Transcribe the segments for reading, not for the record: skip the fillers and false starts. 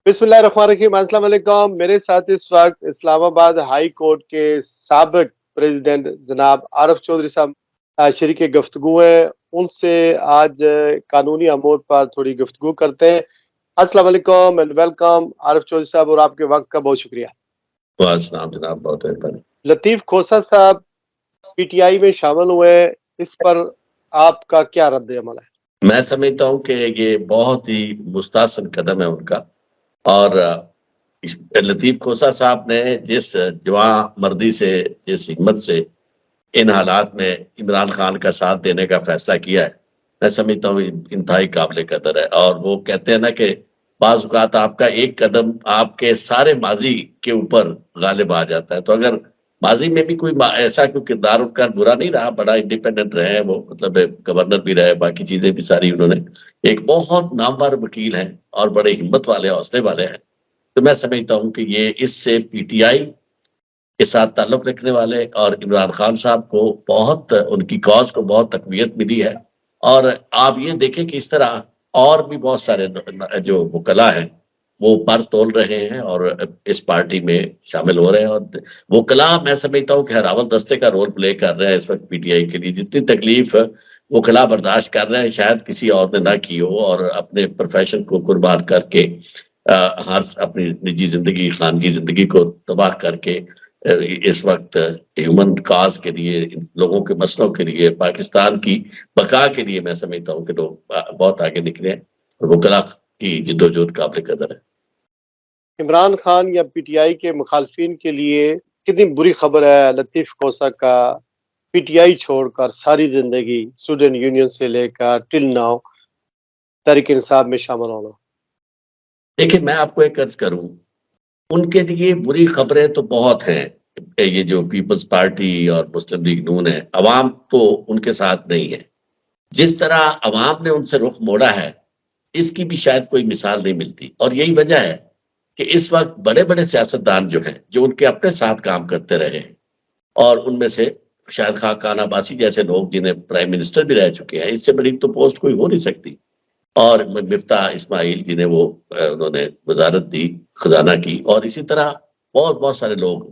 بسم اللہ الرحمن الرحیم۔ السلام علیکم۔ میرے ساتھ اس وقت اسلام آباد ہائی کورٹ کے سابق پریزیڈنٹ جناب عارف چودھری صاحب شریک گفتگو ہیں۔ ان سے آج قانونی امور پر تھوڑی گفتگو کرتے ہیں۔ السلام علیکم اینڈ ویلکم عارف چودھری صاحب، اور آپ کے وقت کا بہت شکریہ۔ السلام جناب، بہت مہربانی۔ لطیف کھوسہ صاحب پی ٹی آئی میں شامل ہوئے، اس پر آپ کا کیا رد عمل ہے؟ میں سمجھتا ہوں کہ یہ بہت ہی مستحسن قدم ہے ان کا، اور لطیف کھوسہ صاحب نے جس جواں مردی سے، جس ہمت سے ان حالات میں عمران خان کا ساتھ دینے کا فیصلہ کیا ہے، میں سمجھتا ہوں انتہائی قابل قدر ہے۔ اور وہ کہتے ہیں نا کہ بعض اوقات آپ کا ایک قدم آپ کے سارے ماضی کے اوپر غالب آ جاتا ہے۔ تو اگر ماضی میں بھی کوئی ایسا کوئی کردار ان کا برا نہیں رہا، بڑا انڈیپینڈنٹ رہے وہ، مطلب گورنر بھی رہے، باقی چیزیں بھی ساری انہوں نے، ایک بہت نامور وکیل ہیں اور بڑے ہمت والے، حوصلے والے ہیں، تو میں سمجھتا ہوں کہ یہ اس سے پی ٹی آئی کے ساتھ تعلق رکھنے والے اور عمران خان صاحب کو بہت، ان کی کاز کو بہت تقویت ملی ہے۔ اور آپ یہ دیکھیں کہ اس طرح اور بھی بہت سارے جو وکلا ہیں وہ پر تول رہے ہیں اور اس پارٹی میں شامل ہو رہے ہیں، اور وکلا میں سمجھتا ہوں کہ ہراول دستے کا رول پلے کر رہے ہیں اس وقت پی ٹی آئی کے لیے۔ جتنی تکلیف وکلا برداشت کر رہے ہیں شاید کسی اور نے نہ کی ہو، اور اپنے پروفیشن کو قربان کر کے، ہر اپنی نجی زندگی، خاندگی زندگی کو تباہ کر کے اس وقت ہیومن کاز کے لیے، لوگوں کے مسئلوں کے لیے، پاکستان کی بقا کے لیے میں سمجھتا ہوں کہ لوگ بہت آگے نکلے ہیں، اور وکلا کی جدوجہد قابل قدر ہے۔ عمران خان یا پی ٹی آئی کے مخالفین کے لیے کتنی بری خبر ہے لطیف کھوسہ کا پی ٹی آئی چھوڑ کر ساری زندگی اسٹوڈنٹ یونین سے لے کر ٹل ناؤ تحریک انصاف میں شامل ہونا؟ دیکھیں، میں آپ کو ایک عرض کروں، ان کے لیے بری خبریں تو بہت ہیں۔ یہ جو پیپلز پارٹی اور مسلم لیگ نون ہے، عوام تو ان کے ساتھ نہیں ہے۔ جس طرح عوام نے ان سے رخ موڑا ہے، اس کی بھی شاید کوئی مثال نہیں ملتی، اور یہی وجہ ہے کہ اس وقت بڑے بڑے سیاستدان جو ہیں، جو ان کے اپنے ساتھ کام کرتے رہے ہیں، اور ان میں سے شاید خاقان عباسی جیسے لوگ جنہیں پرائم منسٹر بھی رہ چکے ہیں، اس سے بڑی تو پوسٹ کوئی ہو نہیں سکتی، اور مفتاح اسماعیل جنہیں انہوں نے وزارت دی خزانہ کی، اور اسی طرح بہت بہت سارے لوگ،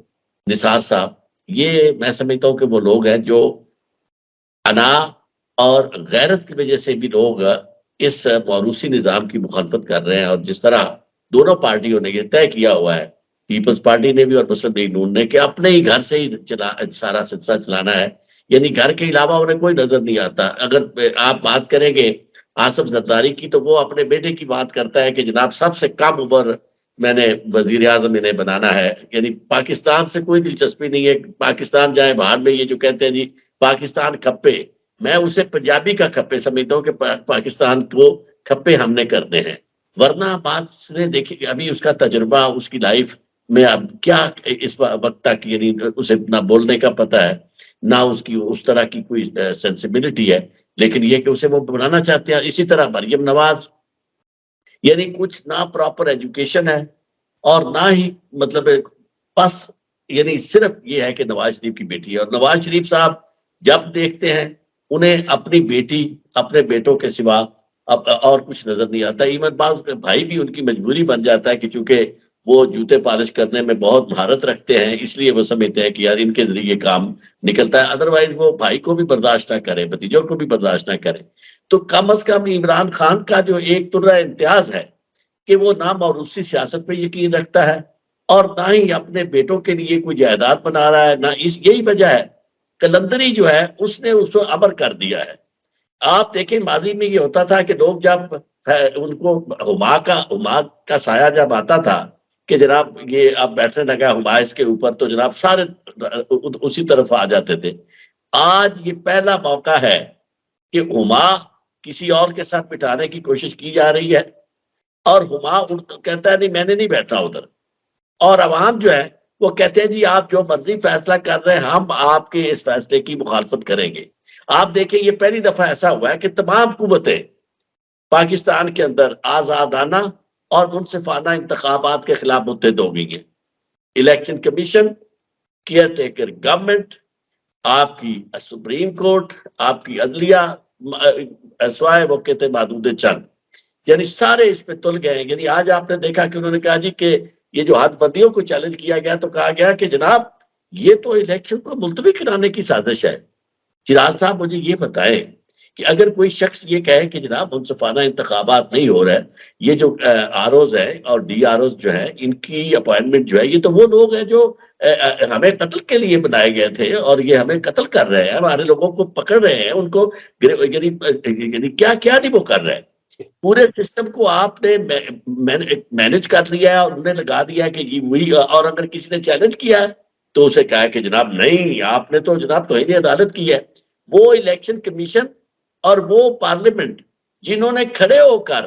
نثار صاحب، یہ میں سمجھتا ہوں کہ وہ لوگ ہیں جو انا اور غیرت کی وجہ سے بھی لوگ اس موروثی نظام کی مخالفت کر رہے ہیں۔ اور جس طرح دونوں پارٹیوں نے یہ طے کیا ہوا ہے، پیپلز پارٹی نے بھی اور مسلم لیگ نون نے، کہ اپنے ہی گھر سے ہی سارا سلسلہ چلانا ہے، یعنی گھر کے علاوہ انہیں کوئی نظر نہیں آتا۔ اگر آپ بات کریں گے آصف زرداری کی، تو وہ اپنے بیٹے کی بات کرتا ہے کہ جناب سب سے کم عمر میں نے وزیر اعظم انہیں بنانا ہے، یعنی پاکستان سے کوئی دلچسپی نہیں ہے۔ پاکستان جائے باہر میں یہ جو کہتے ہیں جی پاکستان کھپے، میں اسے پنجابی کا کھپے سمجھتا ہوں کہ پاکستان کو کھپے ہم نے کرنے ہیں۔ ورنہ بات نے دیکھی کہ ابھی اس کا تجربہ، اس کی لائف میں اب کیا اس وقت تک، یعنی اسے نہ بولنے کا پتہ ہے، نہ اس کی اس طرح کی کوئی سینسیبلٹی ہے، لیکن یہ کہ اسے وہ بنانا چاہتے ہیں۔ اسی طرح مریم نواز، یعنی کچھ نہ پراپر ایجوکیشن ہے اور نہ ہی مطلب بس، یعنی صرف یہ ہے کہ نواز شریف کی بیٹی ہے، اور نواز شریف صاحب جب دیکھتے ہیں انہیں اپنی بیٹی، اپنے بیٹوں کے سوا اور کچھ نظر نہیں آتا۔ ایون بعض بھائی بھی ان کی مجبوری بن جاتا ہے کہ چونکہ وہ جوتے پالش کرنے میں بہت مہارت رکھتے ہیں، اس لیے وہ سمجھتے ہیں کہ یار ان کے ذریعے کام نکلتا ہے، ادروائز وہ بھائی کو بھی برداشت نہ کرے، بھتیجوں کو بھی برداشت نہ کرے۔ تو کم از کم عمران خان کا جو ایک طرح امتیاز ہے کہ وہ نہ موروثی سیاست پہ یقین رکھتا ہے، اور نہ ہی اپنے بیٹوں کے لیے کوئی جائیداد بنا رہا ہے، نہ یہی وجہ ہے کلندری جو ہے اس نے اس کو امر کر دیا ہے۔ آپ دیکھیں ماضی میں یہ ہوتا تھا کہ لوگ جب ان کو ہما کا سایہ جب آتا تھا کہ جناب یہ اب بیٹھنے لگا ہما اس کے اوپر، تو جناب سارے اسی طرف آ جاتے تھے۔ آج یہ پہلا موقع ہے کہ ہما کسی اور کے ساتھ بٹھانے کی کوشش کی جا رہی ہے، اور ہما کہتا ہے نہیں میں نے نہیں بیٹھنا ادھر، اور عوام جو ہے وہ کہتے ہیں جی آپ جو مرضی فیصلہ کر رہے ہیں، ہم آپ کے اس فیصلے کی مخالفت کریں گے۔ آپ دیکھیں یہ پہلی دفعہ ایسا ہوا ہے کہ تمام قوتیں پاکستان کے اندر آزادانہ اور منصفانہ انتخابات کے خلاف متحد ہو گئی ہیں۔ Election commission, care taker government, آپ کی سپریم کورٹ، آپ کی عدلیہ، سوائے وہ کہتے محدود چند، یعنی سارے اس پہ تل گئے. یعنی آج آپ نے دیکھا کہ انہوں نے کہا جی کہ یہ جو حد بندیوں کو چیلنج کیا گیا تو کہا گیا کہ جناب یہ تو الیکشن کو ملتوی کرانے کی سازش ہے. شیراز صاحب مجھے یہ بتائیں کہ اگر کوئی شخص یہ کہے کہ جناب منصفانہ انتخابات نہیں ہو رہے, یہ جو آر اوز ہے اور ڈی آر اوز جو ہے ان کی اپوائنٹمنٹ جو ہے, یہ تو وہ لوگ ہیں جو ہمیں قتل کے لیے بنائے گئے تھے اور یہ ہمیں قتل کر رہے ہیں, ہمارے لوگوں کو پکڑ رہے ہیں, ان کو یعنی کیا کیا نہیں وہ کر رہے ہیں. پورے سسٹم کو آپ نے مینج کر لیا ہے اور انہوں نے لگا دیا کہ یہ وہی, اور اگر کسی نے چیلنج کیا ہے تو اسے کہا کہ جناب نہیں آپ نے تو جناب توہین عدالت کی ہے. وہ الیکشن کمیشن اور وہ پارلیمنٹ جنہوں نے کھڑے ہو کر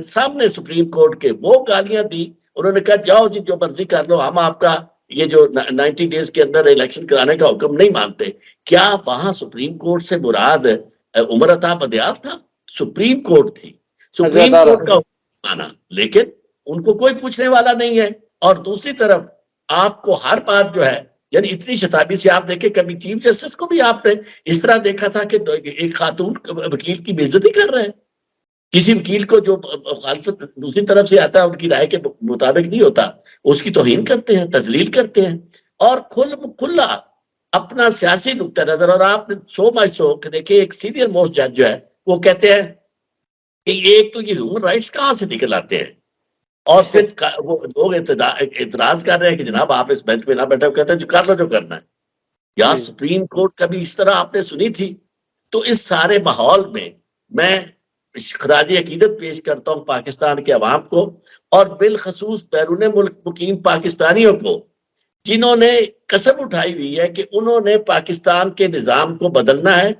سامنے سپریم کورٹ کے وہ گالیاں دی, انہوں نے کہا جاؤ جی جو مرضی کر لو, ہم آپ کا یہ جو 90 ڈیز کے اندر الیکشن کرانے کا حکم نہیں مانتے. کیا وہاں سپریم کورٹ سے مراد عمر عطا بدیاب تھا؟ سپریم کورٹ تھی, سپریم کورٹ کا حکم مانا, لیکن ان کو کوئی پوچھنے والا نہیں ہے. اور دوسری طرف آپ کو ہر بات جو ہے یعنی اتنی شتابی سے آپ دیکھیں, کبھی چیف جسٹس کو بھی آپ نے اس طرح دیکھا تھا کہ ایک خاتون وکیل کی بے عزتی کر رہے ہیں. کسی وکیل کو جو مخالفت دوسری طرف سے آتا ہے ان کی رائے کے مطابق نہیں ہوتا, اس کی توہین کرتے ہیں, تذلیل کرتے ہیں, اور کھلا اپنا سیاسی نقطہ نظر. اور آپ نے سو بائی سو کہ دیکھیں ایک سینئر موسٹ جج جو ہے وہ کہتے ہیں کہ ایک تو یہ ہیومن رائٹس کہاں سے نکل آتے ہیں, اور پھر وہ لوگ اعتراض کر رہے ہیں کہ جناب آپ اس بینچ پہ نہ بیٹھے, کہتے ہیں جو کر لو جو کرنا ہے. یا سپریم کورٹ کبھی اس طرح آپ نے سنی تھی؟ تو اس سارے ماحول میں خراج عقیدت پیش کرتا ہوں پاکستان کے عوام کو, اور بالخصوص بیرون ملک مقیم پاکستانیوں کو, جنہوں نے قسم اٹھائی ہوئی ہے کہ انہوں نے پاکستان کے نظام کو بدلنا ہے,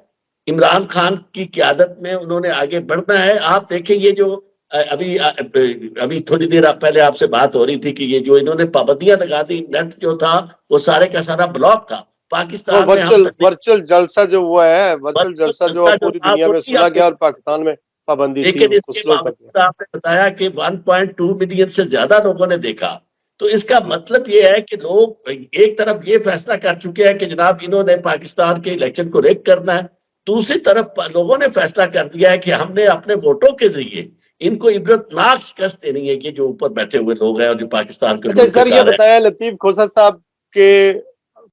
عمران خان کی قیادت میں انہوں نے آگے بڑھنا ہے. آپ دیکھیں یہ جو ابھی تھوڑی دیر پہلے آپ سے بات ہو رہی تھی کہ یہ جو انہوں نے پابندیاں لگا دی, نیٹ جو تھا وہ سارے کا سارا بلاک تھا پاکستان میں. ورچوئل جلسہ جو ہوا ہے, ورچوئل جلسہ جو پوری دنیا میں سنا گیا اور پاکستان میں پابندی تھی, اس کو سلو کر دیا. آپ نے بتایا کہ 1.2 ملین سے زیادہ لوگوں نے دیکھا. تو اس کا مطلب یہ ہے کہ لوگ ایک طرف یہ فیصلہ کر چکے ہیں کہ جناب انہوں نے پاکستان کے الیکشن کو ریگ کرنا ہے, دوسری طرف لوگوں نے فیصلہ کر دیا ہے کہ ہم نے اپنے ووٹوں کے ذریعے ان کو عبرتناک شکست دینی ہے کہ جو اوپر بیٹھے ہوئے لوگ ہیں اور جو پاکستان کے لوگ. سر یہ بتایا لطیف کھوسہ صاحب کے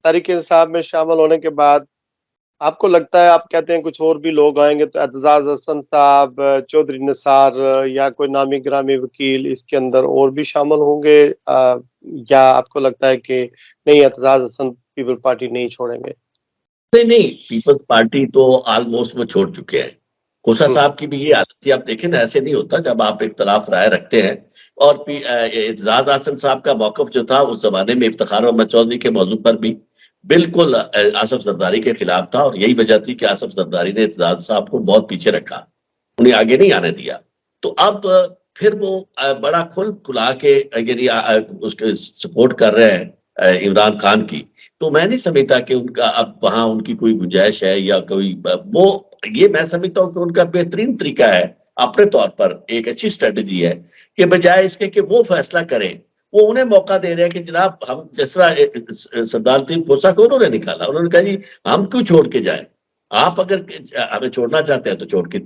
تحریک انصاف میں شامل ہونے کے بعد آپ کو لگتا ہے, آپ کہتے ہیں کچھ اور بھی لوگ آئیں گے, تو اعتزاز حسن صاحب, چودھری نثار یا کوئی نامی گرامی وکیل اس کے اندر اور بھی شامل ہوں گے, یا آپ کو لگتا ہے کہ نہیں اعتزاز حسن پیپل پارٹی نہیں چھوڑیں گے؟ نہیں, پیپلز پارٹی تو آلموسٹ وہ چھوڑ چکے ہیں. کھوسہ صاحب کی بھی یہ عادت تھی. آپ دیکھیں نا, ایسے نہیں ہوتا جب آپ اختلاف رائے رکھتے ہیں. اور اعتزاز حسن صاحب کا موقف جو تھا اس زمانے میں افتخار احمد چودھری کے موضوع پر بھی بالکل آصف زرداری کے خلاف تھا, اور یہی وجہ تھی کہ آصف زرداری نے اعتزاز صاحب کو بہت پیچھے رکھا, انہیں آگے نہیں آنے دیا. تو اب پھر وہ بڑا کھلا کے یعنی اس کے سپورٹ کر رہے ہیں عمران خان کی. تو میں نہیں سمجھتا کہ ان کا اب وہاں ان کی کوئی گنجائش ہے یا کوئی وہ, یہ میں سمجھتا ہوں کہ ان کا بہترین طریقہ ہے اپنے طور پر, ایک اچھی اسٹریٹجی ہے کہ بجائے اس کے کہ وہ فیصلہ کریں, وہ انہیں موقع دے رہے ہیں کہ جناب ہم جس طرح سردار لطیف کھوسہ کو انہوں نے نکالا, انہوں نے کہا جی ہم کیوں چھوڑ کے جائیں, آپ اگر ہمیں چھوڑنا چاہتے ہیں تو چھوڑ کے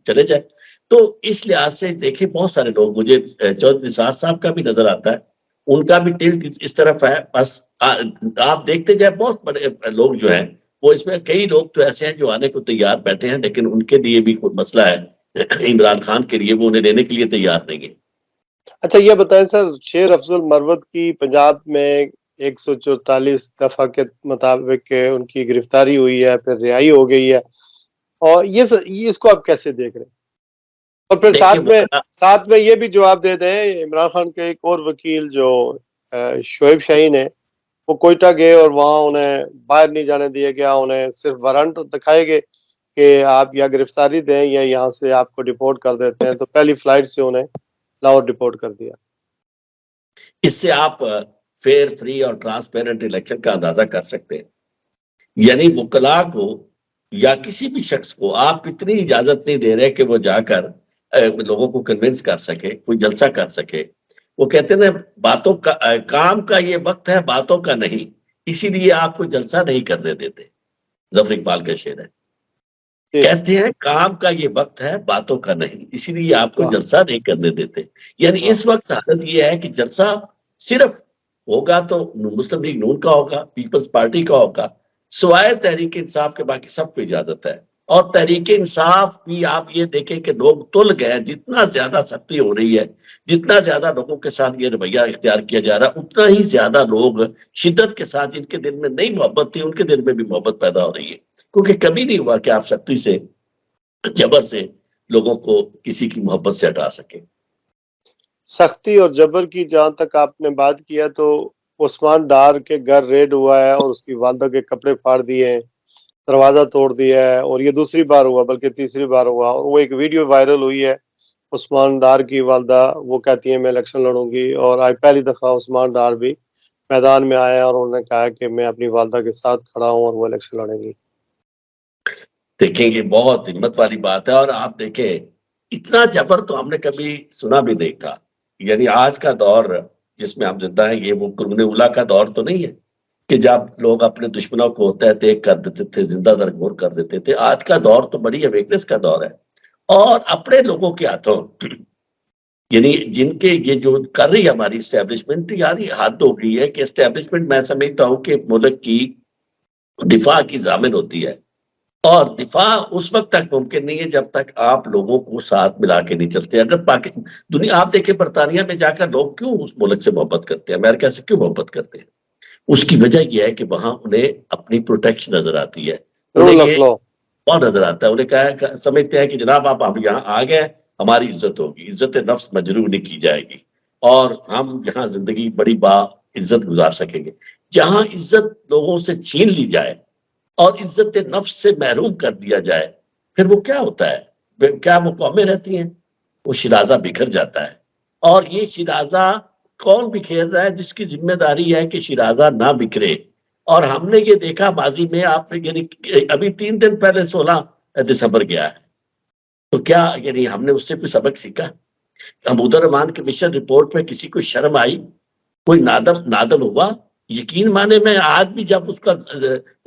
چلے جائیں. تو اس لحاظ سے دیکھیں بہت سارے لوگ, مجھے چودھری نثار صاحب کا بھی نظر آتا ہے, ان کا بھی ٹلٹ اس طرف ہے. بس آپ دیکھتے جائیں بہت بڑے لوگ جو ہیں وہ اس میں, کئی لوگ تو ایسے ہیں جو آنے کو تیار بیٹھے ہیں, لیکن ان کے لیے بھی کوئی مسئلہ ہے عمران خان کے لیے, وہ انہیں دینے کے لیے تیار نہیں ہے. اچھا یہ بتائیں سر, شیر افضل مروت کی پنجاب میں 144 دفعہ کے مطابق ان کی گرفتاری ہوئی ہے, پھر رہائی ہو گئی ہے, اور یہ اس کو آپ کیسے دیکھ رہے ہیں؟ اور پھر ساتھ میں یہ بھی جواب دے دیں, عمران خان کے ایک اور وکیل جو شعیب شاہین ہے, وہ کوئٹہ گئے اور وہاں انہیں باہر نہیں جانے دیا گیا, انہیں صرف وارنٹ دکھائے گئے کہ آپ یا گرفتاری دیں یا یہاں سے آپ کو ڈپورٹ کر دیتے ہیں, تو پہلی فلائٹ سے انہیں لاہور ڈپورٹ کر دیا. اس سے آپ فیئر, فری اور ٹرانسپیرنٹ الیکشن کا اندازہ کر سکتے ہیں. یعنی وکلاء کو یا کسی بھی شخص کو آپ اتنی اجازت نہیں دے رہے کہ وہ جا کر لوگوں کو کنونس کر سکے, کوئی جلسہ کر سکے. وہ کہتے ہیں باتوں کا, کام کا یہ وقت ہے, باتوں کا نہیں, اسی لیے آپ کو جلسہ نہیں کرنے دیتے. ظفر اقبال کا شعر ہے. کہتے ہیں کام کا یہ وقت ہے باتوں کا نہیں، اسی لیے آپ کو جلسہ نہیں کرنے دیتے. یعنی اس وقت حالت یہ ہے کہ جلسہ صرف ہوگا تو مسلم لیگ نون کا ہوگا، پیپلز پارٹی کا ہوگا، سوائے تحریک انصاف کے باقی سب کو اجازت ہے. اور تحریک انصاف بھی آپ یہ دیکھیں کہ لوگ تل گئے، جتنا زیادہ سختی ہو رہی ہے، جتنا زیادہ لوگوں کے ساتھ یہ رویہ اختیار کیا جا رہا ہے، اتنا ہی زیادہ لوگ شدت کے ساتھ جن کے دل میں نئی محبت تھی ان کے دل میں بھی محبت پیدا ہو رہی ہے. کیونکہ کبھی نہیں ہوا کہ آپ سختی سے، جبر سے لوگوں کو کسی کی محبت سے ہٹا سکے. سختی اور جبر کی جہاں تک آپ نے بات کیا تو عثمان ڈار کے گھر ریڈ ہوا ہے اور اس کی والدہ کے کپڑے پھاڑ دیے ہیں، دروازہ توڑ دیا ہے، اور یہ دوسری بار ہوا بلکہ تیسری بار ہوا. اور وہ ایک ویڈیو وائرل ہوئی ہے عثمان ڈار کی والدہ، وہ کہتی ہیں میں الیکشن لڑوں گی، اور آج پہلی دفعہ عثمان ڈار بھی میدان میں آیا اور انہوں نے کہا کہ میں اپنی والدہ کے ساتھ کھڑا ہوں اور وہ الیکشن لڑیں گی. دیکھیں یہ بہت ہمت والی بات ہے. اور آپ دیکھیں اتنا جبر تو ہم نے کبھی سنا بھی نہیں تھا. یعنی آج کا دور جس میں ہم زندہ ہیں، یہ وہ قرون اولیٰ کا دور تو نہیں ہے کہ جب لوگ اپنے دشمنوں کو تہ تیگ کر دیتے تھے، زندہ درگور کر دیتے تھے. آج کا دور تو بڑی اویکنس کا دور ہے، اور اپنے لوگوں کے ہاتھوں، یعنی جن کے یہ جو کر رہی ہے ہماری اسٹیبلشمنٹ، یعنی حد ہو گئی ہے کہ اسٹیبلشمنٹ میں سمجھتا ہوں کہ ملک کی دفاع کی ضامن ہوتی ہے، اور دفاع اس وقت تک ممکن نہیں ہے جب تک آپ لوگوں کو ساتھ ملا کے نہیں چلتے. اگر دنیا آپ دیکھیں برطانیہ میں جا کر لوگ کیوں اس ملک سے محبت کرتے ہیں، امریکہ سے کیوں محبت کرتے ہیں؟ اس کی وجہ یہ ہے کہ وہاں انہیں اپنی پروٹیکشن نظر آتی ہے، انہیں رول آف یہ لا. بہت نظر آتا ہے. انہیں کہا سمجھتے ہیں کہ جناب آپ ہم یہاں آ گئے، ہماری عزت ہوگی، عزت نفس مجروح نہیں کی جائے گی، اور ہم یہاں زندگی بڑی با عزت گزار سکیں گے. جہاں عزت لوگوں سے چھین لی جائے اور عزت نفس سے محروم کر دیا جائے، پھر وہ کیا ہوتا ہے؟ کیا وہ قومیں رہتی ہیں؟ وہ شیرازہ بکھر جاتا ہے. اور یہ شیرازہ کون بکھیر رہا ہے؟ جس کی ذمہ داری ہے کہ شیرازہ نہ بکھرے. اور ہم نے یہ دیکھا ماضی میں، آپ نے یعنی ابھی 3 دن پہلے 16 دسمبر گیا ہے، تو کیا یعنی ہم نے اس سے کوئی سبق سیکھا؟ حمود الرحمان کمیشن رپورٹ میں کسی کو شرم آئی؟ کوئی نادم ہوا؟ یقین مانے میں آج بھی جب اس کا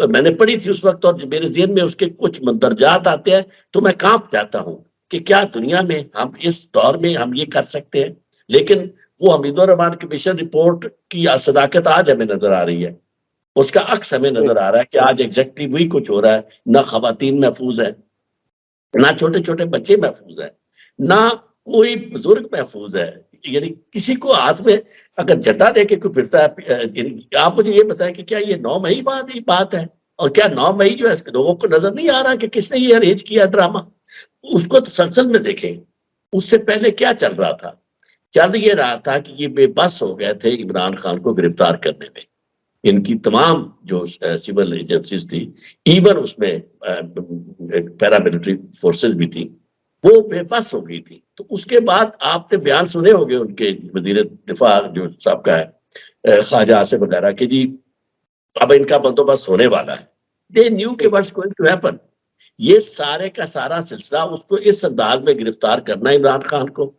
میں نے پڑھی تھی اس وقت اور میرے ذہن میں اس کے کچھ مندرجات آتے ہیں تو میں کانپ جاتا ہوں کہ کیا دنیا میں ہم اس دور میں ہم یہ کر سکتے ہیں. لیکن وہ حمید الرحمان کمیشن رپورٹ کی صداقت آج ہمیں نظر آ رہی ہے، اس کا عکس ہمیں نظر آ رہا ہے کہ آج ایگزیکٹلی وہی کچھ ہو رہا ہے. نہ خواتین محفوظ ہیں، نہ چھوٹے چھوٹے بچے محفوظ ہیں، نہ کوئی بزرگ محفوظ ہے. یعنی کسی کو ہاتھ میں اگر جٹا دے کے کوئی پھرتا ہے، یعنی آپ مجھے یہ بتائیں کہ کیا یہ 9 مئی بات ہے؟ اور کیا 9 مئی جو ہے لوگوں کو نظر نہیں آ رہا کہ کس نے یہ ارینج کیا ڈرامہ؟ اس کو تسلسل میں دیکھیں. اس سے پہلے کیا چل رہا تھا؟ چل یہ رہا تھا کہ یہ بے بس ہو گئے تھے عمران خان کو گرفتار کرنے میں. ان کی تمام جو سول ایجنسیز تھی، ایون اس میں پیراملٹری فورسز بھی تھی، وہ بے بس ہو گئی تھی. تو اس کے بعد آپ نے بیان سنے ہوگے ان کے وزیر دفاع جو صاحب کا ہے خواجہ آصف وغیرہ کہ جی اب ان کا بندوبست ہونے والا ہے. دے نیو کہ واٹس گوئنگ ٹو ہیپن. یہ سارے کا سارا سلسلہ اس کو اس انداز میں گرفتار کرنا عمران خان کو،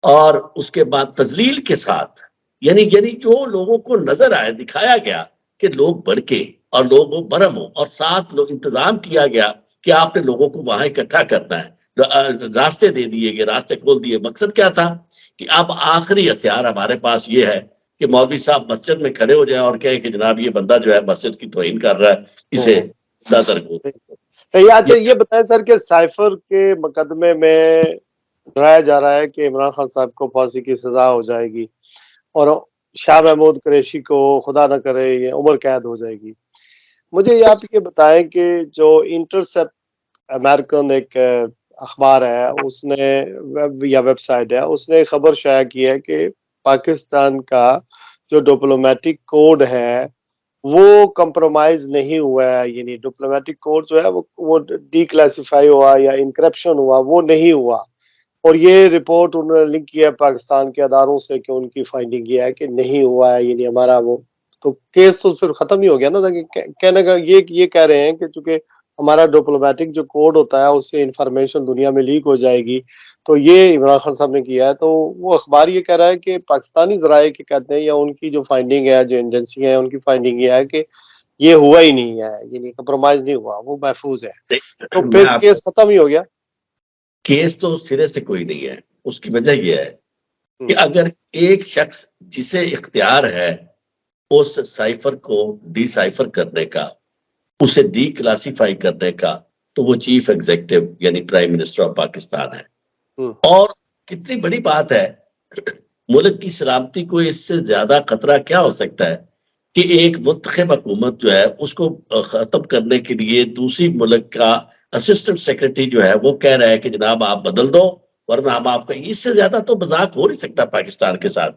اور اس کے بعد تذلیل کے ساتھ، یعنی جو لوگوں کو نظر آئے، دکھایا گیا کہ لوگ بڑکے اور لوگ برہم ہو، اور ساتھ لوگ انتظام کیا گیا کہ آپ نے لوگوں کو وہاں اکٹھا کرنا ہے، راستے دے دیے گئے، راستے کھول دیے. مقصد کیا تھا کہ اب آخری ہتھیار ہمارے پاس یہ ہے کہ مولوی صاحب مسجد میں کھڑے ہو جائیں اور کہیں کہ جناب یہ بندہ جو ہے مسجد کی توہین کر رہا ہے، اسے اچھا یہ بتائیں سر کہ سائفر کے مقدمے میں ڈرایا جا رہا ہے کہ عمران خان صاحب کو پھانسی کی سزا ہو جائے گی اور شاہ محمود قریشی کو خدا نہ کرے یہ عمر قید ہو جائے گی. مجھے یہ آپ یہ بتائیں کہ جو انٹرسیپٹ امریکن ایک اخبار ہے، اس نے ویب سائٹ ہے، اس نے خبر شائع کی ہے کہ پاکستان کا جو ڈپلومیٹک کوڈ ہے وہ کمپرومائز نہیں ہوا ہے. یعنی ڈپلومیٹک کوڈ جو ہے وہ ڈی کلاسیفائی ہوا یا انکرپشن ہوا، وہ نہیں ہوا. اور یہ رپورٹ انہوں نے لنک کیا ہے پاکستان کے اداروں سے کہ ان کی فائنڈنگ یہ ہے کہ نہیں ہوا ہے. یعنی ہمارا وہ تو کیس تو پھر ختم ہی ہو گیا نا. کہنے کا یہ کہہ رہے ہیں کہ چونکہ ہمارا ڈپلومیٹک جو کوڈ ہوتا ہے اس سے انفارمیشن دنیا میں لیک ہو جائے گی، تو یہ عمران خان صاحب نے کیا ہے. تو وہ اخبار یہ کہہ رہا ہے کہ پاکستانی ذرائع کے کہتے ہیں یا ان کی جو فائنڈنگ ہے، جو ایجنسی ہیں ان کی فائنڈنگ یہ ہے کہ یہ ہوا ہی نہیں ہے، یعنی کمپرومائز نہیں ہوا، وہ محفوظ ہے، تو میں پھر آپ کیس ختم ہی ہو گیا۔ کیس تو سرے سے کوئی نہیں ہے، اس کی وجہ یہ ہے کہ ہم، اگر ایک شخص جسے اختیار ہے اس سائفر کو ڈی سائفر کرنے کا، اسے ڈی کلاسیفائی کرنے کا، تو وہ چیف ایگزیکٹو یعنی پرائم منسٹر آف پاکستان ہے۔ ہم، اور کتنی بڑی بات ہے، ملک کی سلامتی کو اس سے زیادہ خطرہ کیا ہو سکتا ہے کہ ایک منتخب حکومت جو ہے اس کو ختم کرنے کے لیے دوسری ملک کا اسسٹنٹ سیکرٹری جو ہے وہ کہہ رہا ہے کہ جناب آپ بدل دو ورنہ ہم آپ کا، اس سے زیادہ تو مذاق ہو نہیں سکتا پاکستان کے ساتھ۔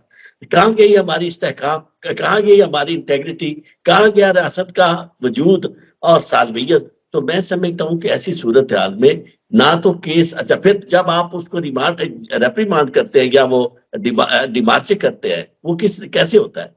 کہاں گئی ہماری استحکام، کہاں گئی ہماری انٹیگریٹی، کہاں گیا ریاست کا وجود اور سالمیت؟ تو میں سمجھتا ہوں کہ ایسی صورتحال میں نہ تو کیس، اچھا پھر جب آپ اس کو ریپریمانڈ کرتے ہیں یا وہ ڈیمارچے کرتے ہیں، وہ کیسے ہوتا ہے؟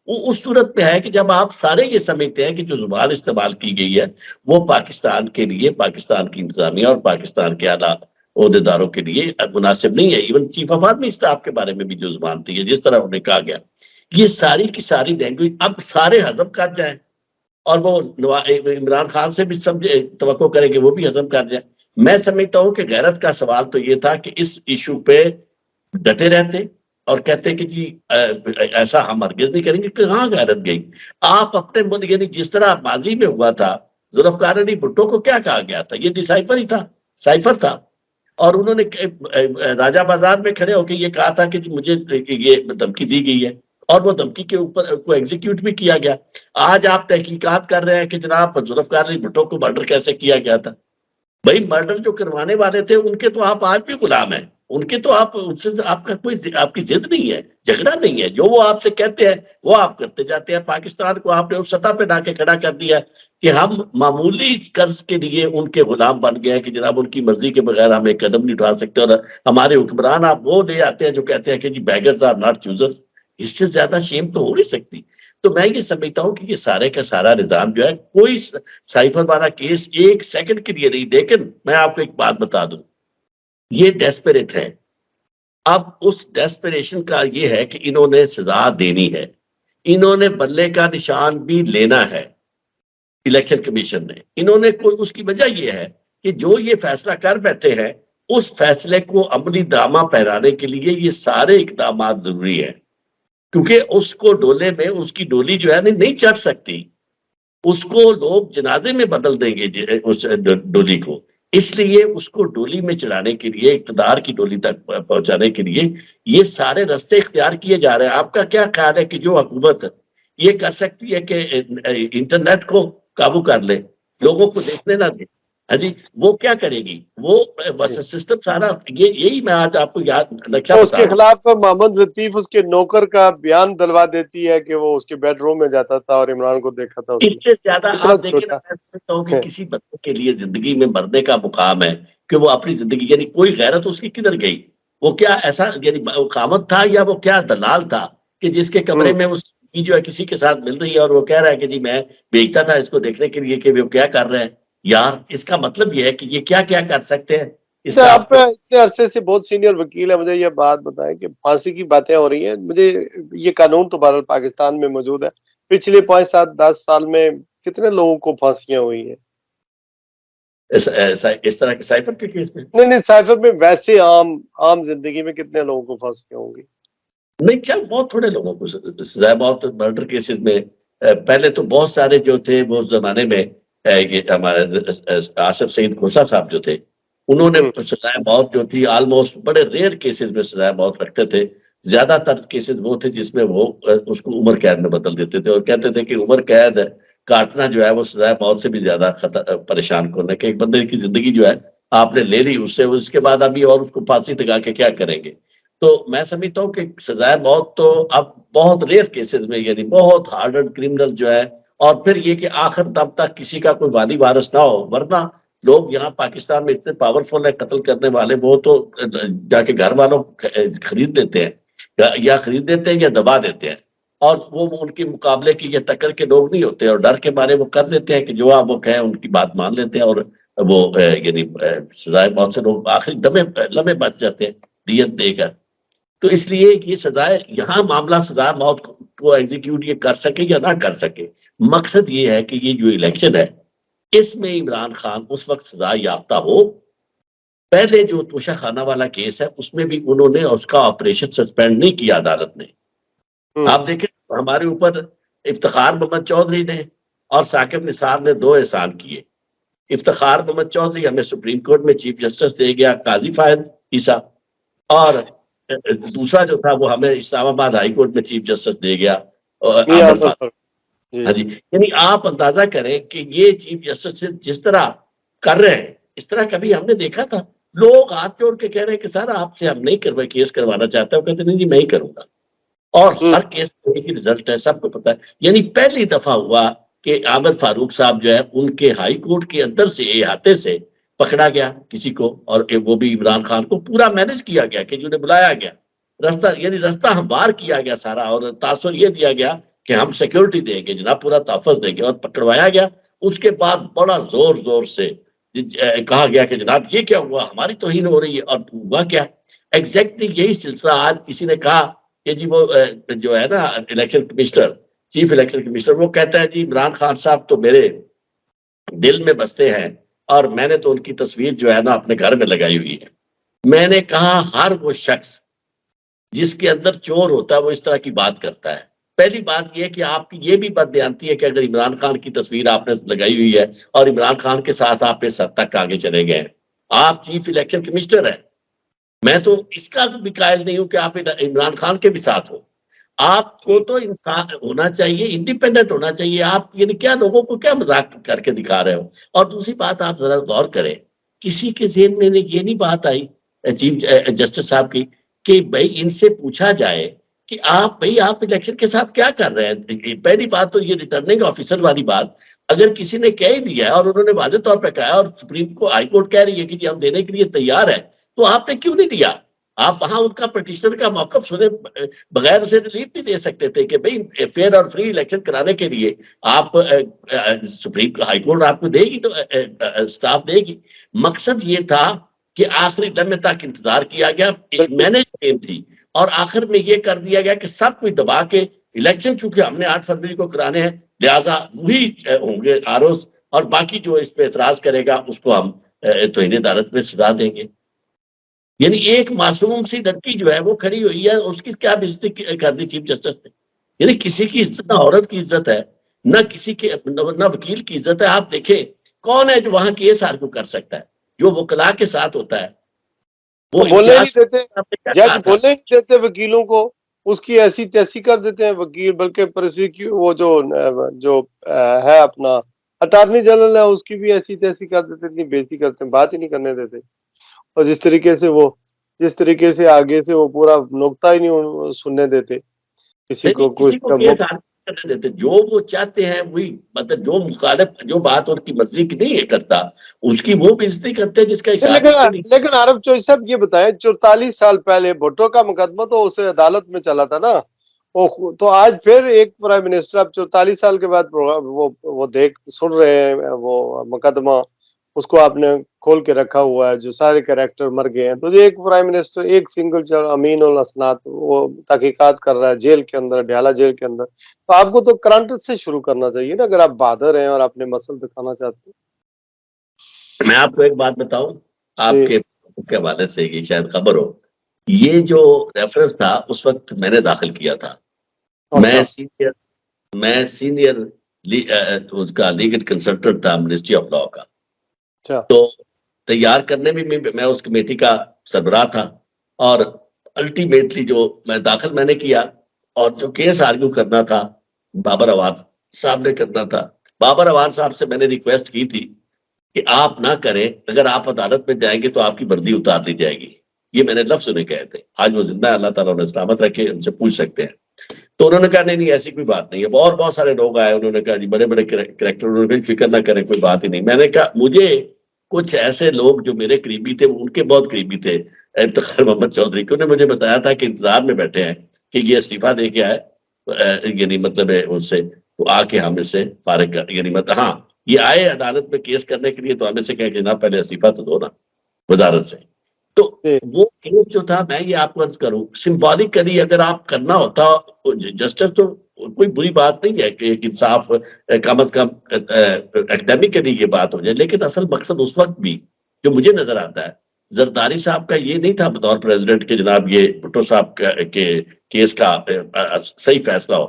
وہ اس صورت میں ہے کہ جب آپ سارے یہ سمجھتے ہیں کہ جو زبان استعمال کی گئی ہے وہ پاکستان کے لیے، پاکستان کی انتظامیہ اور پاکستان کے اعلیٰ عہدیداروں کے لیے مناسب نہیں ہے۔ Even chief of army staff کے بارے میں بھی جو زبان تھی، جس طرح انہوں نے کہا گیا، یہ ساری کی ساری لینگویج اب سارے ہضم کر جائیں اور وہ عمران خان سے بھی سمجھے توقع کریں کہ وہ بھی ہضم کر جائیں۔ میں سمجھتا ہوں کہ غیرت کا سوال تو یہ تھا کہ اس ایشو پہ ڈٹے رہتے اور کہتے کہ جی ایسا ہم ہرگز نہیں کریں گے۔ کہاں غیرت گئی؟ آپ اپنے ملک، یعنی جس طرح ماضی میں ہوا تھا، ذوالفقار علی بھٹو کو کیا کہا گیا تھا؟ یہ ڈیسائفر ہی تھا، سائفر تھا، اور انہوں نے راجہ بازار میں کھڑے ہو کے یہ کہا تھا کہ جی مجھے یہ دھمکی دی گئی ہے، اور وہ دھمکی کے اوپر کو ایگزیکیوٹ بھی کیا گیا۔ آج آپ تحقیقات کر رہے ہیں کہ جناب ذوالفقار علی بھٹو کو مرڈر کیسے کیا گیا تھا۔ بھائی مرڈر جو کروانے والے تھے ان کے تو آپ آج بھی غلام ہیں، ان کے تو آپ ان سے آپ کا کوئی آپ کی ضد نہیں ہے، جھگڑا نہیں ہے، جو وہ آپ سے کہتے ہیں وہ آپ کرتے جاتے ہیں۔ پاکستان کو آپ نے اس سطح پہ لا کے کھڑا کر دیا کہ ہم معمولی قرض کے لیے ان کے غلام بن گئے کہ جناب ان کی مرضی کے بغیر ہم ایک قدم نہیں اٹھا سکتے، اور ہمارے حکمران آپ وہ لے آتے ہیں جو کہتے ہیں کہ جی بیگرز آر ناٹ چوزرز۔ اس سے زیادہ شیم تو ہو نہیں سکتی۔ تو میں یہ سمجھتا ہوں کہ یہ سارے کا سارا نظام جو ہے، کوئی سائفر والا کیس ایک سیکنڈ کے لیے نہیں، لیکن میں آپ کو ایک بات بتا دوں، یہ ڈیسپریٹ ہے۔ اب اس ڈیسپریشن کا یہ ہے کہ انہوں نے سزا دینی ہے، انہوں نے بلے کا نشان بھی لینا ہے الیکشن کمیشن نے۔ انہوں نے کوئی، اس کی وجہ یہ ہے کہ جو یہ فیصلہ کر بیٹھے ہیں اس فیصلے کو عملی دامہ پہرانے کے لیے یہ سارے اقدامات ضروری ہیں، کیونکہ اس کو ڈولے میں، اس کی ڈولی جو ہے نہیں چڑھ سکتی، اس کو لوگ جنازے میں بدل دیں گے اس ڈولی کو۔ اس لیے اس کو ڈولی میں چڑھانے کے لیے، اقتدار کی ڈولی تک پہنچانے کے لیے یہ سارے راستے اختیار کیے جا رہے ہیں۔ آپ کا کیا خیال ہے کہ جو حکومت یہ کر سکتی ہے کہ انٹرنیٹ کو قابو کر لے، لوگوں کو دیکھنے نہ دے، ہاں جی، وہ کیا کرے گی؟ وہ بس سسٹم سارا یہی میں آج آپ کو یاد نقشہ تو اس بتا کے رہا ہوں۔ خلاف محمد لطیف اس کے نوکر کا بیان دلوا دیتی ہے کہ وہ اس کے بیڈ روم میں جاتا تھا اور عمران کو دیکھا تھا اس اس نے، سے زیادہ اتنا آپ دیکھیں نا، چھوٹا میں سمجھتا ہوں کہ ہے۔ کسی بندے کے لیے زندگی میں مرنے کا مقام ہے کہ وہ اپنی زندگی، یعنی کوئی غیرت اس کی کدھر گئی؟ وہ کیا ایسا، یعنی قامت تھا یا وہ کیا دلال تھا کہ جس کے کمرے میں اس کی جو ہے کسی کے ساتھ مل رہی ہے اور وہ کہہ رہا ہے کہ جی میں بھیجتا تھا اس کو دیکھنے کے لیے کہ وہ کیا کر رہے ہیں؟ یار اس کا مطلب یہ ہے کہ یہ کیا کیا کر سکتے ہیں، اس اچھا، کا آپ آپ کو اتنے عرصے سے بہت سینئر وکیل ہیں، مجھے یہ بات بتائیں کہ پھانسی کی باتیں ہو رہی ہیں، مجھے یہ قانون تو بہرحال پاکستان میں موجود ہے، پچھلے 5 7 10 سال میں کتنے لوگوں کو پھانسیاں ہوئی ہیں؟ اس طرح کے سائفر کے کیس میں نہیں سائفر میں، ویسے عام زندگی میں کتنے لوگوں کو پھانسیاں ہوں گی؟ نہیں، چل بہت تھوڑے لوگوں کو سزا، بہت مرڈر کیسز میں پہلے تو بہت سارے جو تھے وہ اس زمانے میں یہ ہمارے آصف سعید کھوسا صاحب جو تھے، انہوں نے سزائے موت جو تھی آلموسٹ بڑے ریئر کیسز میں سزائے موت رکھتے تھے۔ زیادہ تر کیسز وہ تھے جس میں وہ اس کو عمر قید میں بدل دیتے تھے اور کہتے تھے کہ عمر قید کاٹنا جو ہے وہ سزائے موت سے بھی زیادہ پریشان کرنا، کہ ایک بندے کی زندگی جو ہے آپ نے لے لی اس سے، اس کے بعد ابھی اور اس کو پھانسی لگا کے کیا کریں گے؟ تو میں سمجھتا ہوں کہ سزائے موت تو اب بہت ریئر کیسز میں، یعنی بہت ہارڈ کرمنل جو ہے، اور پھر یہ کہ آخر تب تک کسی کا کوئی والی وارث نہ ہو، ورنہ لوگ یہاں پاکستان میں اتنے پاورفل ہے قتل کرنے والے، وہ تو جا کے گھر والوں کو خرید لیتے ہیں، یا خرید دیتے ہیں یا دبا دیتے ہیں، اور وہ ان کے مقابلے کی یہ ٹکر کے لوگ نہیں ہوتے، اور ڈر کے بارے وہ کر دیتے ہیں کہ جو آپ وہ کہیں ان کی بات مان لیتے ہیں، اور وہ یعنی سزائے موت سے لوگ آخری لمحے بچ جاتے ہیں دیت دے کر۔ تو اس لیے یہ سزائے، یہاں معاملہ سزائے موت کو ایگزیکیوٹ یہ کر سکے یا نہ کر سکے، مقصد یہ ہے کہ یہ جو الیکشن ہے اس میں عمران خان اس وقت سزا یافتہ ہو۔ پہلے جو توشہ خانہ والا کیس ہے اس میں بھی انہوں نے اس کا آپریشن سسپینڈ نہیں کیا عدالت نے۔ آپ دیکھیں ہمارے اوپر افتخار محمد چودھری نے اور ثاقب نثار نے 2 احسان کیے۔ افتخار محمد چودھری ہمیں سپریم کورٹ میں چیف جسٹس دے گیا قاضی فائد عیسیٰ، اور دوسرا جو تھا وہ ہمیں اسلام آباد ہائی کورٹ میں چیف جسٹس دے گیا عامر فاروق۔ ہاں جی، یعنی آپ اندازہ کریں کہ یہ چیف جسٹس جس طرح کر رہے ہیں اس طرح کبھی ہم نے دیکھا تھا؟ لوگ ہاتھ جوڑ کے کہہ رہے ہیں کہ سر آپ سے ہم نہیں کیس کروانا چاہتے، وہ کہتے نہیں جی میں ہی کروں گا، اور ہر کیس کی رزلٹ ہے، سب کو پتا ہے۔ یعنی پہلی دفعہ ہوا کہ عامر فاروق صاحب جو ہے ان کے ہائی کورٹ کے اندر سے احاطے سے پکڑا گیا کسی کو، اور وہ بھی عمران خان کو پورا مینج کیا گیا کہ جنہیں بلایا گیا، رستہ یعنی رستہ ہموار کیا گیا سارا، اور تاثر یہ دیا گیا کہ ہم سیکیورٹی دیں گے جناب، پورا تحفظ دیں گے، اور پکڑوایا گیا۔ اس کے بعد بڑا زور سے کہا گیا کہ جناب یہ کیا ہوا، ہماری توہین ہو رہی ہے، اور ہوا کیا ایگزیکٹلی یہی سلسلہ آج کسی نے کہا کہ جی وہ جو ہے نا election commissioner, chief election commissioner, وہ کہتا ہے جی عمران خان صاحب تو میرے دل میں بستے ہیں، اور میں نے تو ان کی تصویر جو ہے نا اپنے گھر میں لگائی ہوئی ہے۔ میں نے کہا ہر وہ شخص جس کے اندر چور ہوتا ہے وہ اس طرح کی بات کرتا ہے۔ پہلی بات یہ کہ آپ کی یہ بھی بددیانتی ہے کہ اگر عمران خان کی تصویر آپ نے لگائی ہوئی ہے اور عمران خان کے ساتھ آپ اس حد تک آگے چلے گئے ہیں، آپ چیف الیکشن کمشنر ہیں، میں تو اس کا بھی قائل نہیں ہوں کہ آپ عمران خان کے بھی ساتھ ہو۔ آپ کو تو انسان ہونا چاہیے، انڈیپینڈنٹ ہونا چاہیے۔ آپ یعنی کیا لوگوں کو کیا مذاق کر کے دکھا رہے ہو؟ اور دوسری بات آپ ذرا غور کریں، کسی کے ذہن میں یہ نہیں بات آئی چیف جسٹس صاحب کی کہ بھائی ان سے پوچھا جائے کہ آپ الیکشن کے ساتھ کیا کر رہے ہیں؟ پہلی بات تو یہ ریٹرننگ آفیسر والی بات اگر کسی نے کہہ ہی دیا ہے اور انہوں نے واضح طور پہ کہا اور سپریم کو ہائی کورٹ کہہ رہی ہے کہ جی ہم دینے کے لیے تیار ہے، تو آپ نے کیوں نہیں دیا؟ آپ وہاں ان کا پٹیشنر کا موقف سنے بغیر اسے ریلیف بھی دے سکتے تھے کہ بھئی فیئر اور فری الیکشن کرانے کے لیے آپ سپریم ہائی کورٹ آپ کو دے گی تو سٹاف دے گی۔ مقصد یہ تھا کہ آخری لمحے تک انتظار کیا گیا، مینج ٹیم تھی، اور آخر میں یہ کر دیا گیا کہ سب کچھ دبا کے الیکشن چونکہ ہم نے 8 فروری کو کرانے ہیں لہٰذا وہی ہوں گے آروز، اور باقی جو اس پہ اعتراض کرے گا اس کو ہم توہین عدالت میں سزا دیں گے۔ یعنی ایک معصوم سی لڑکی جو ہے وہ کھڑی ہوئی ہے، اس کی کیا بےزتی کر دی چیف جسٹس نے؟ یعنی کسی کی عزت، نہ عورت کی عزت ہے، نہ کسی کے نہ وکیل کی عزت ہے۔ آپ دیکھیں کون ہے جو وہاں کیس آرگو کر سکتا ہے؟ جو وکلا کے ساتھ ہوتا ہے وہ بولنے نہیں دیتے، جج بولنے نہیں دیتے وکیلوں کو، اس کی ایسی تیسی کر دیتے ہیں وکیل، بلکہ وہ جو ہے اپنا اٹارنی جنرل ہے اس کی بھی ایسی تیسی کر دیتے، اتنی بےزتی کرتے ہیں، بات ہی نہیں کرنے دیتے۔ اور جس طریقے سے آگے سے وہ پورا نقطہ ہی نہیں سننے دیتے کسی کو کرنے دیتے، جو وہ چاہتے ہیں وہی، مطلب جو مخالف جو بات ان کی مرضی کی نہیں کرتا اس کی وہ بےزتی کرتے ہیں جس کا حساب نہیں۔ لیکن عارف چوہدری صاحب یہ بتائیں 44 سال پہلے بھٹو کا مقدمہ تو اسے عدالت میں چلا تھا نا، تو آج پھر ایک پرائم منسٹر اب 44 سال کے بعد وہ سن رہے ہیں وہ مقدمہ، اس کو آپ نے کھول کے رکھا ہوا ہے، جو سارے کریکٹر مر گئے ہیں، تو ایک پرائم منسٹر ایک سنگل امین الاسناد وہ تحقیقات کر رہا ہے جیل کے اندر، ڈیالہ جیل کے اندر، تو آپ کو تو کرنٹ سے شروع کرنا چاہیے نا اگر آپ بہادر ہیں اور اپنے مسل دکھانا چاہتے ہیں۔ میں آپ کو ایک بات بتاؤں، آپ کے حوالے سے یہ شاید خبر ہو، یہ جو ریفرنس تھا اس وقت میں نے داخل کیا تھا، میں سینئر اس کا لیگل کنسلٹنٹ تھا منسٹری آف لاء کا، تو تیار کرنے میں اس کمیٹی کا سربراہ تھا، اور الٹیمیٹلی جو میں نے کیا، اور جو کیس آرگو کرنا تھا بابر اعوان صاحب نے کرنا تھا۔ بابر اعوان صاحب سے میں نے ریکویسٹ کی تھی کہ آپ نہ کریں، اگر آپ عدالت میں جائیں گے تو آپ کی وردی اتار لی جائے گی، یہ میں نے لفظ انہیں کہے تھے، آج وہ زندہ ہے، اللہ تعالیٰ انہیں سلامت رکھے، ان سے پوچھ سکتے ہیں۔ تو انہوں نے کہا نہیں ایسی کوئی بات نہیں ہے، بہت سارے لوگ آئے، انہوں نے کہا جی بڑے کریکٹر، انہوں نے کہا فکر نہ کریں کوئی بات ہی نہیں۔ میں نے کہا مجھے کچھ ایسے لوگ جو میرے قریبی تھے، ان کے بہت قریبی تھے، افتخار محمد چودھری کو، انہوں نے مجھے بتایا تھا کہ انتظار میں بیٹھے ہیں کہ یہ استعفیٰ دے کے آئے، یعنی مطلب ہے اس سے تو آ کے ہم اس سے فارغ کر، یعنی مطلب ہاں یہ آئے عدالت میں کیس کرنے کے لیے تو ہمیں سے کہے کہ نہ پہلے استعفیٰ تو دو نا وزارت سے۔ تو وہ کیس جو تھا، میں یہ آپ کو عرض کروں، سمبولکلی اگر آپ کرنا ہوتا جسٹس تو کوئی بری بات نہیں ہے کہ ایک انصاف کم از کم اکیڈیمکلی یہ بات ہو جائے، لیکن اصل مقصد اس وقت بھی جو مجھے نظر آتا ہے، زرداری صاحب کا یہ نہیں تھا بطور پریزیڈنٹ کہ جناب یہ بھٹو صاحب کے کیس کا صحیح فیصلہ ہو.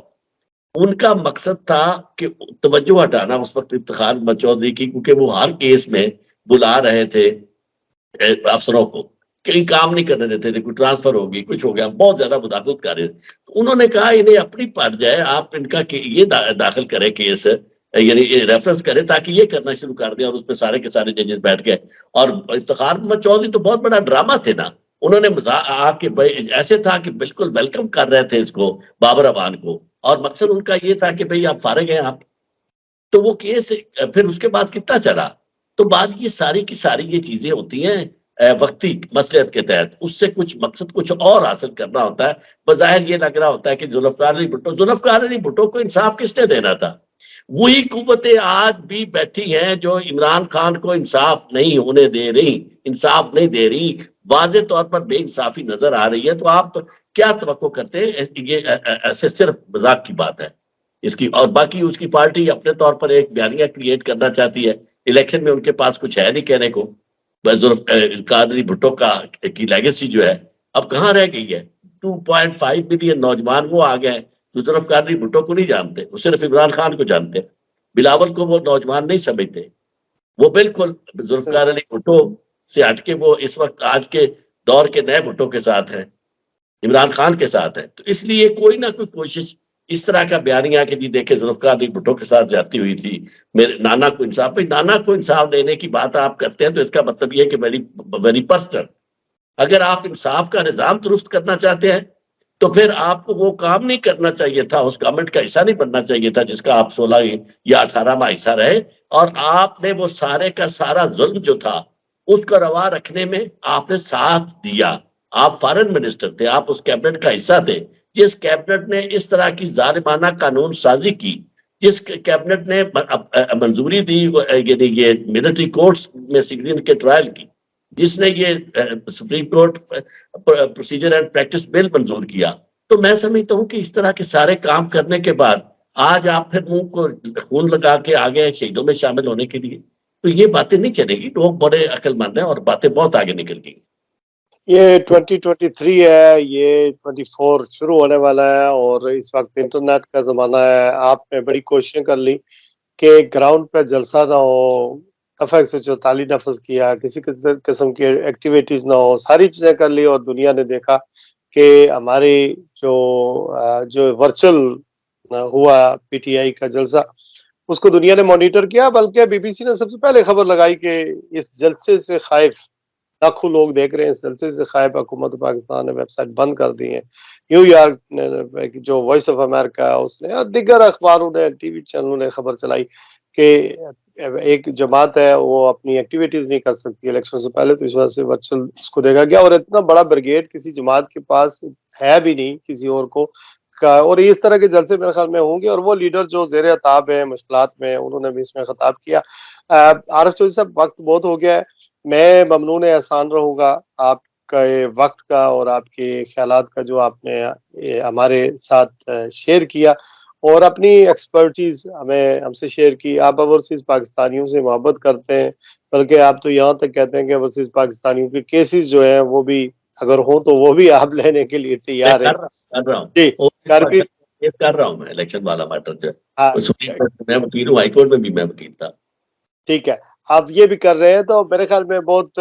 ان کا مقصد تھا کہ توجہ ہٹانا اس وقت افتخار محمد چودھری کی، کیونکہ وہ ہر کیس میں بلا رہے تھے افسروں کو، کہیں کام نہیں کرنے دیتے تھے، کوئی ٹرانسفر ہوگی، کچھ ہو گیا، بہت زیادہ مداخلت کر رہے تھے. انہوں نے کہا انہیں اپنی پٹ جائے، آپ ان کا یہ داخل کریں کیس، یعنی ریفرنس کریں تاکہ یہ کرنا شروع کر دیں، اور اس پہ سارے کے سارے ججز بیٹھ گئے. اور افتخار محمد چودھری تو بہت بڑا ڈرامہ تھے نا، انہوں نے آ کے ایسے تھا کہ بالکل ویلکم کر رہے تھے اس کو، بابر اعوان کو، اور مقصد ان کا یہ تھا کہ بھئی آپ فارغ ہیں آپ. تو وہ کیس پھر اس کے بعد کتنا چلا. تو بعد یہ ساری کی ساری یہ چیزیں ہوتی ہیں وقتی مصلحت کے تحت، اس سے کچھ مقصد کچھ اور حاصل کرنا ہوتا ہے. بظاہر یہ لگ رہا ہوتا ہے کہ ذوالفقار علی بھٹو کو انصاف کس نے دینا تھا؟ وہی قوتیں آج بھی بیٹھی ہیں جو عمران خان کو انصاف نہیں ہونے دے رہی، انصاف نہیں دے رہی، واضح طور پر بے انصافی نظر آ رہی ہے. تو آپ کیا توقع کرتے ہیں؟ یہ ایسے صرف مذاق کی بات ہے اس کی. اور باقی اس کی پارٹی اپنے طور پر ایک بیانیہ کریٹ کرنا چاہتی ہے. الیکشن میں ان کے پاس کچھ ہے نہیں کہنے کو. ذوالفقار علی بھٹو کی لیگیسی جو ہے اب کہاں رہ گئی ہے؟ 2.5 ملین نوجوان وہ آ گئے جو ذوالفقار علی بھٹو کو نہیں جانتے، وہ صرف عمران خان کو جانتے. بلاول کو وہ نوجوان نہیں سمجھتے، وہ بالکل ذوالفقار علی بھٹو سے ہٹ کے وہ اس وقت آج کے دور کے نئے بھٹو کے ساتھ ہیں، عمران خان کے ساتھ ہے. تو اس لیے کوئی نہ کوئی کوشش اس طرح کا بیانیہ کہ جی دیکھیں ذوالفقار علی بھٹو کے ساتھ جاتی ہوئی تھی، میرے نانا کو انصاف، نانا کو انصاف دینے کی بات آپ کرتے ہیں تو اس کا مطلب یہ ہے کہ ویری پرسنل. اگر آپ انصاف کا نظام درست کرنا چاہتے ہیں تو پھر آپ کو وہ کام نہیں کرنا چاہیے تھا، اس گورنمنٹ کا حصہ نہیں بننا چاہیے تھا جس کا آپ 16 یا 18 ماہ حصہ رہے. اور آپ نے وہ سارے کا سارا ظلم جو تھا اس کو روا رکھنے میں آپ نے ساتھ دیا. آپ فارن منسٹر تھے، آپ اس کیبنٹ کا حصہ تھے جس کیبنٹ نے اس طرح کی ظالمانہ قانون سازی کی، جس کیبنٹ نے منظوری دی یعنی یہ ملٹری کورٹس میں سٹیزن کے ٹرائل کی، جس نے یہ supreme court procedure and practice bill منظور کیا. تو میں سمجھتا ہوں کہ اس طرح کے سارے کام کرنے کے بعد آج آپ پھر منہ کو خون لگا کے آگے شہیدوں میں شامل ہونے کے لیے، تو یہ باتیں نہیں چلے گی. لوگ بڑے عقل مند ہیں اور باتیں بہت آگے نکل گئی. یہ 2023 ہے، یہ 24 شروع ہونے والا ہے، اور اس وقت انٹرنیٹ کا زمانہ ہے. آپ نے بڑی کوششیں کر لی کہ گراؤنڈ پہ جلسہ نہ ہو، دفعہ 144 نفذ کیا، کسی قسم کی ایکٹیویٹیز نہ ہو، ساری چیزیں کر لی، اور دنیا نے دیکھا کہ ہماری جو ورچل ہوا پی ٹی آئی کا جلسہ، اس کو دنیا نے مانیٹر کیا. بلکہ بی بی سی نے سب سے پہلے خبر لگائی کہ اس جلسے سے خائف لاکھوں لوگ دیکھ رہے ہیں، اس جلسے سے خائف حکومت پاکستان نے ویب سائٹ بند کر دی ہے. نیو یارک جو وائس آف امریکہ اس نے اور دیگر اخباروں نے، ٹی وی چینلوں نے خبر چلائی کہ ایک جماعت ہے وہ اپنی ایکٹیویٹیز نہیں کر سکتی الیکشن سے پہلے، تو اس وجہ سے ورچوئل اس کو دیکھا گیا. اور اتنا بڑا بریگیڈ کسی جماعت کے پاس ہے بھی نہیں کسی اور کو کا. اور اس طرح کے جلسے میرے خیال میں ہوں گے، اور وہ لیڈر جو زیر عتاب ہیں، مشکلات میں، انہوں نے بھی اس میں خطاب کیا. عارف چودھری صاحب، وقت بہت ہو گیا ہے، میں ممنون احسان رہوں گا آپ کا وقت کا اور آپ کے خیالات کا جو آپ نے ہمارے ساتھ شیئر کیا، اور اپنی ایکسپرٹیز ہم سے شیئر کی. آپ اوورسیز پاکستانیوں سے محبت کرتے ہیں، بلکہ آپ تو یہاں تک کہتے ہیں کہ اوورسیز پاکستانیوں کے کیسز جو ہیں وہ بھی اگر ہوں تو وہ بھی آپ لینے کے لیے تیار ہیں. جی کر بھی کر رہا ہوں میں الیکشن والا میٹر جو ہاں میں وکیل ہوں، ہائی کورٹ میں بھی میں وکیل تھا. ٹھیک ہے، آپ یہ بھی کر رہے ہیں، تو میرے خیال میں بہت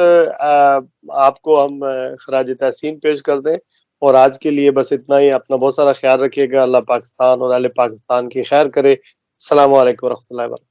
آپ کو ہم خراج تحسین پیش کر دیں. اور آج کے لیے بس اتنا ہی. اپنا بہت سارا خیال رکھیے گا. اللہ پاکستان اور اہل پاکستان کی خیر کرے. السلام علیکم ورحمۃ اللہ وبرکاتہ.